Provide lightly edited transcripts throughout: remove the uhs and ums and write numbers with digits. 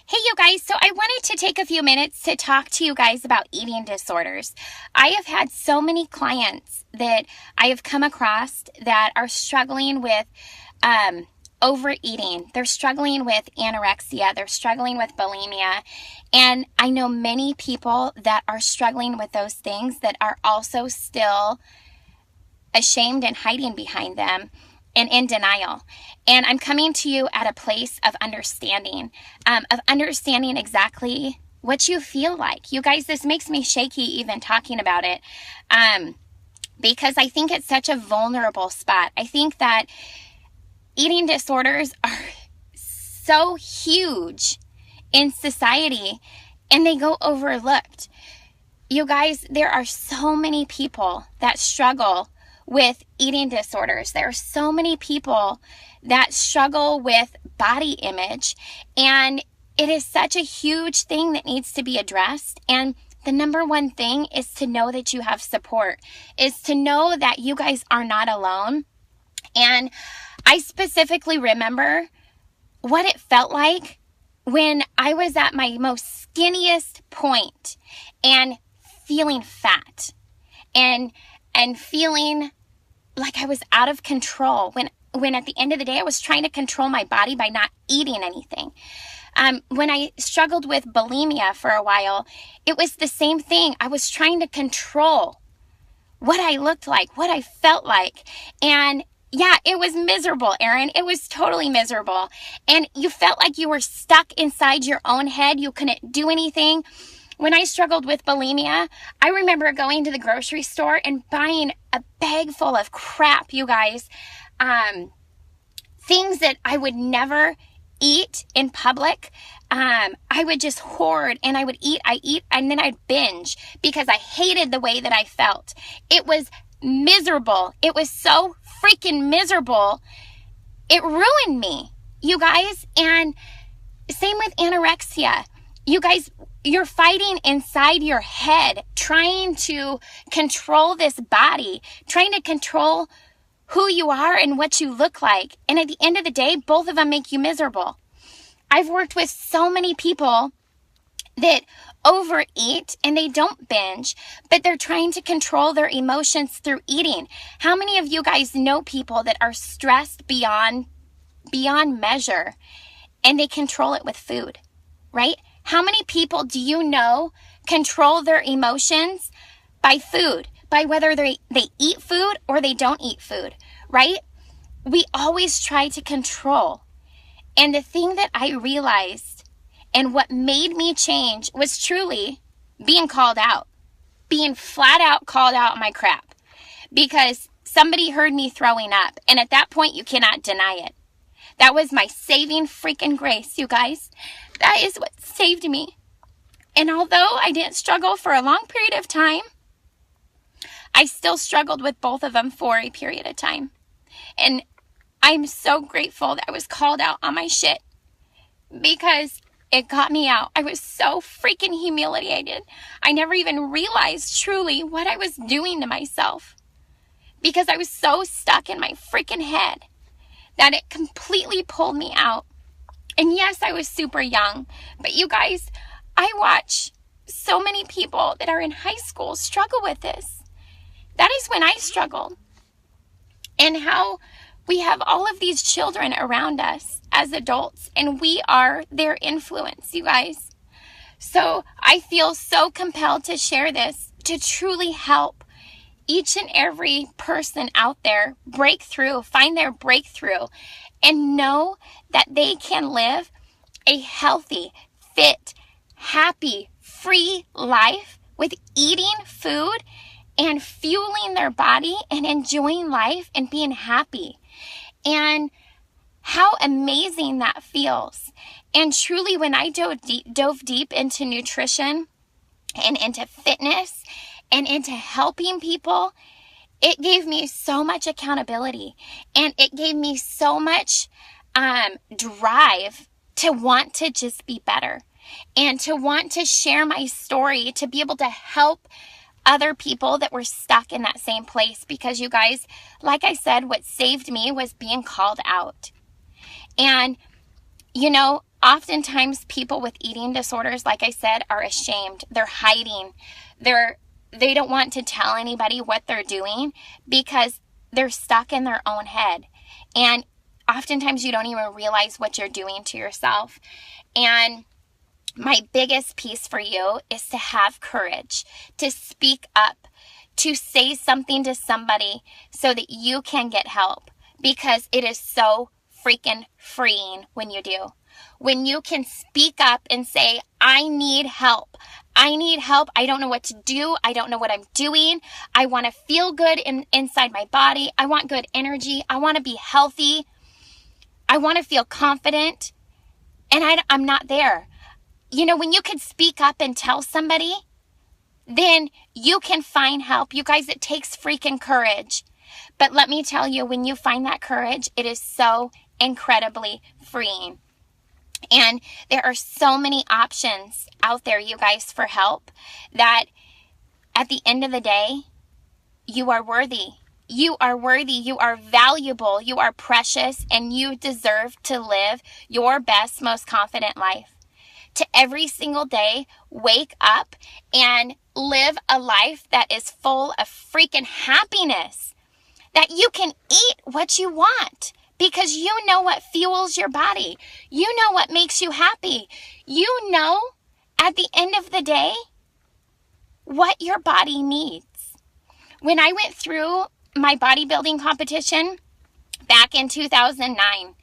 Hey, you guys. So I wanted to take a few minutes to talk to you guys about eating disorders. I have had so many clients that I have come across that are struggling with overeating. They're struggling with anorexia. They're struggling with bulimia. And I know many people that are struggling with those things that are also still ashamed and hiding behind them and in denial. And I'm coming to you at a place of understanding exactly what you feel like. You guys, this makes me shaky even talking about it, because I think it's such a vulnerable spot. I think that eating disorders are so huge in society and they go overlooked. You guys, there are so many people that struggle with eating disorders. There are so many people that struggle with body image, and it is such a huge thing that needs to be addressed. And the number one thing is to know that you have support, is to know that you guys are not alone. And I specifically remember what it felt like when I was at my most skinniest point and feeling fat and feeling like I was out of control when at the end of the day I was trying to control my body by not eating anything. When I struggled with bulimia for a while, it was the same thing. I was trying to control what I looked like, what I felt like. And yeah, it was miserable, Erin. It was totally miserable. And you felt like you were stuck inside your own head. You couldn't do anything. When I struggled with bulimia, I remember going to the grocery store and buying a bag full of crap, you guys. Things that I would never eat in public. I would just hoard and I would eat, and then I'd binge because I hated the way that I felt. It was miserable. It was so freaking miserable. It ruined me, you guys. And same with anorexia. You guys, you're fighting inside your head, trying to control this body, trying to control who you are and what you look like. And at the end of the day, both of them make you miserable. I've worked with so many people that overeat and they don't binge, but they're trying to control their emotions through eating. How many of you guys know people that are stressed beyond measure and they control it with food, right? How many people do you know control their emotions by food, by whether they eat food or they don't eat food, right? We always try to control. And the thing that I realized and what made me change was truly being called out, being flat out called out on my crap, because somebody heard me throwing up. And at that point, you cannot deny it. That was my saving freaking grace, you guys. That is what saved me. And although I didn't struggle for a long period of time, I still struggled with both of them for a period of time. And I'm so grateful that I was called out on my shit because it got me out. I was so freaking humiliated. I never even realized truly what I was doing to myself because I was so stuck in my freaking head that it completely pulled me out. And yes, I was super young, but you guys, I watch so many people that are in high school struggle with this. That is when I struggled. And how we have all of these children around us as adults, and we are their influence, you guys. So I feel so compelled to share this to truly help each and every person out there break through, find their breakthrough, and know that they can live a healthy, fit, happy, free life with eating food and fueling their body and enjoying life and being happy. And how amazing that feels. And truly, when I dove deep into nutrition and into fitness and into helping people, it gave me so much accountability, and it gave me so much drive to want to just be better and to want to share my story, to be able to help other people that were stuck in that same place. Because you guys, like I said, what saved me was being called out. And, you know, Oftentimes people with eating disorders, like I said, are ashamed. They're hiding. They don't want to tell anybody what they're doing because they're stuck in their own head. And oftentimes you don't even realize what you're doing to yourself. And my biggest piece for you is to have courage, to speak up, to say something to somebody so that you can get help, because it is so freaking freeing when you do. When you can speak up and say, I need help. I need help. I don't know what to do. I don't know what I'm doing. I want to feel good inside my body. I want good energy. I want to be healthy. I want to feel confident. And I'm not there. You know, when you can speak up and tell somebody, then you can find help. You guys, it takes freaking courage. But let me tell you, when you find that courage, it is so incredibly freeing. And there are so many options out there, you guys, for help, that at the end of the day, you are worthy. You are worthy. You are valuable. You are precious, and you deserve to live your best, most confident life. To every single day, wake up and live a life that is full of freaking happiness, that you can eat what you want. Because you know what fuels your body. You know what makes you happy. You know, at the end of the day, what your body needs. When I went through my bodybuilding competition back in 2009,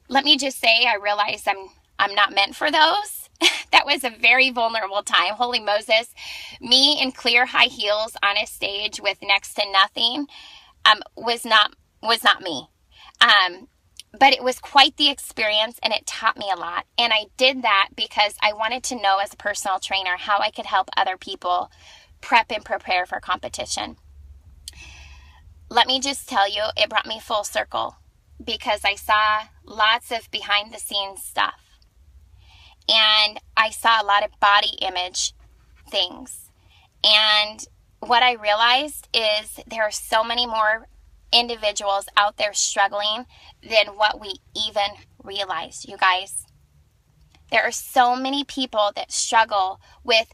let me just say, I realized I'm not meant for those. That was a very vulnerable time. Holy Moses. Me in clear high heels on a stage with next to nothing was not me. But it was quite the experience, and it taught me a lot. And I did that because I wanted to know, as a personal trainer, how I could help other people prep and prepare for competition. Let me just tell you, it brought me full circle, because I saw lots of behind the scenes stuff. And I saw a lot of body image things. And what I realized is there are so many more individuals out there struggling than what we even realize, you guys. There are so many people that struggle with,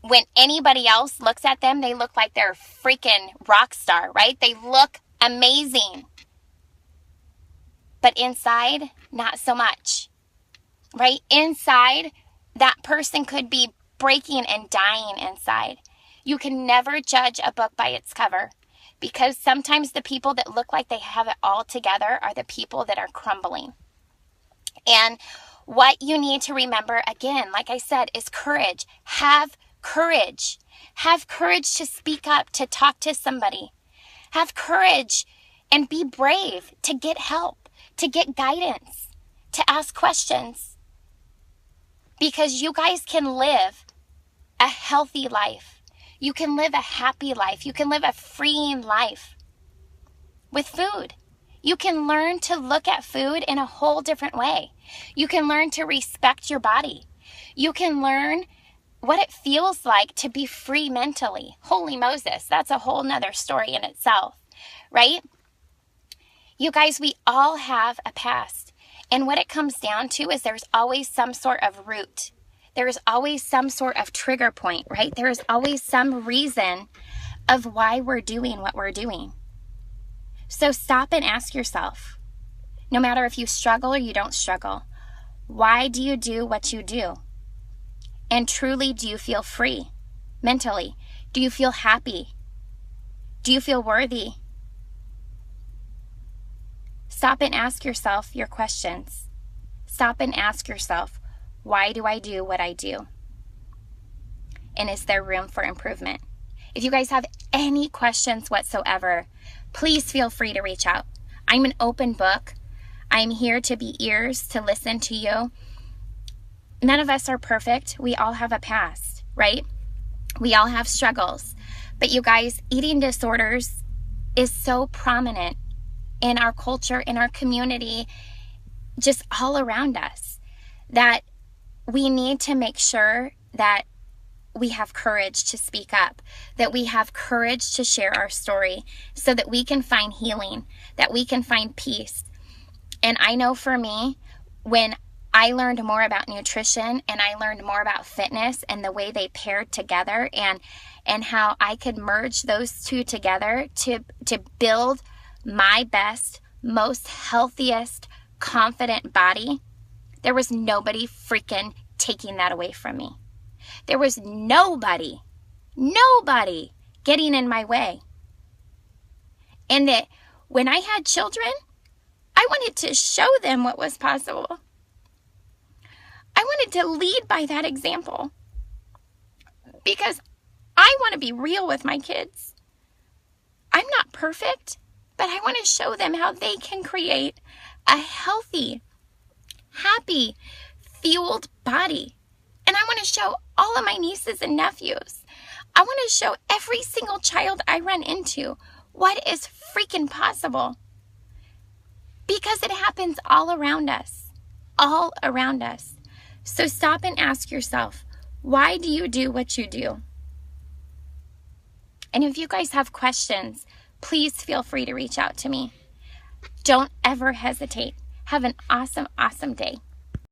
when anybody else looks at them, they look like they're a freaking rock star, right? They look amazing. But inside, not so much, right? Inside, that person could be breaking and dying inside. You can never judge a book by its cover. Because sometimes the people that look like they have it all together are the people that are crumbling. And what you need to remember, again, like I said, is courage. Have courage. Have courage to speak up, to talk to somebody. Have courage and be brave to get help, to get guidance, to ask questions. Because you guys can live a healthy life. You can live a happy life. You can live a freeing life with food. You can learn to look at food in a whole different way. You can learn to respect your body. You can learn what it feels like to be free mentally. Holy Moses, that's a whole nother story in itself, right? You guys, we all have a past. And what it comes down to is there's always some sort of root. There is always some sort of trigger point, right? There is always some reason of why we're doing what we're doing. So stop and ask yourself, no matter if you struggle or you don't struggle, why do you do what you do? And truly, do you feel free mentally? Do you feel happy? Do you feel worthy? Stop and ask yourself your questions. Stop and ask yourself, why do I do what I do? And is there room for improvement? If you guys have any questions whatsoever, please feel free to reach out. I'm an open book. I'm here to be ears to listen to you. None of us are perfect. We all have a past, right? We all have struggles. But you guys, eating disorders is so prominent in our culture, in our community, just all around us, that we need to make sure that we have courage to speak up, that we have courage to share our story so that we can find healing, that we can find peace. And I know for me, when I learned more about nutrition, and I learned more about fitness and the way they paired together, and how I could merge those two together to build my best, most healthiest, confident body. There was nobody freaking taking that away from me. There was nobody getting in my way. And that when I had children, I wanted to show them what was possible. I wanted to lead by that example, because I want to be real with my kids. I'm not perfect, but I want to show them how they can create a healthy, happy, fueled body. And I want to show all of my nieces and nephews. I want to show every single child I run into what is freaking possible. Because it happens all around us. All around us. So stop and ask yourself, why do you do what you do? And if you guys have questions, please feel free to reach out to me. Don't ever hesitate. Have an awesome, awesome day.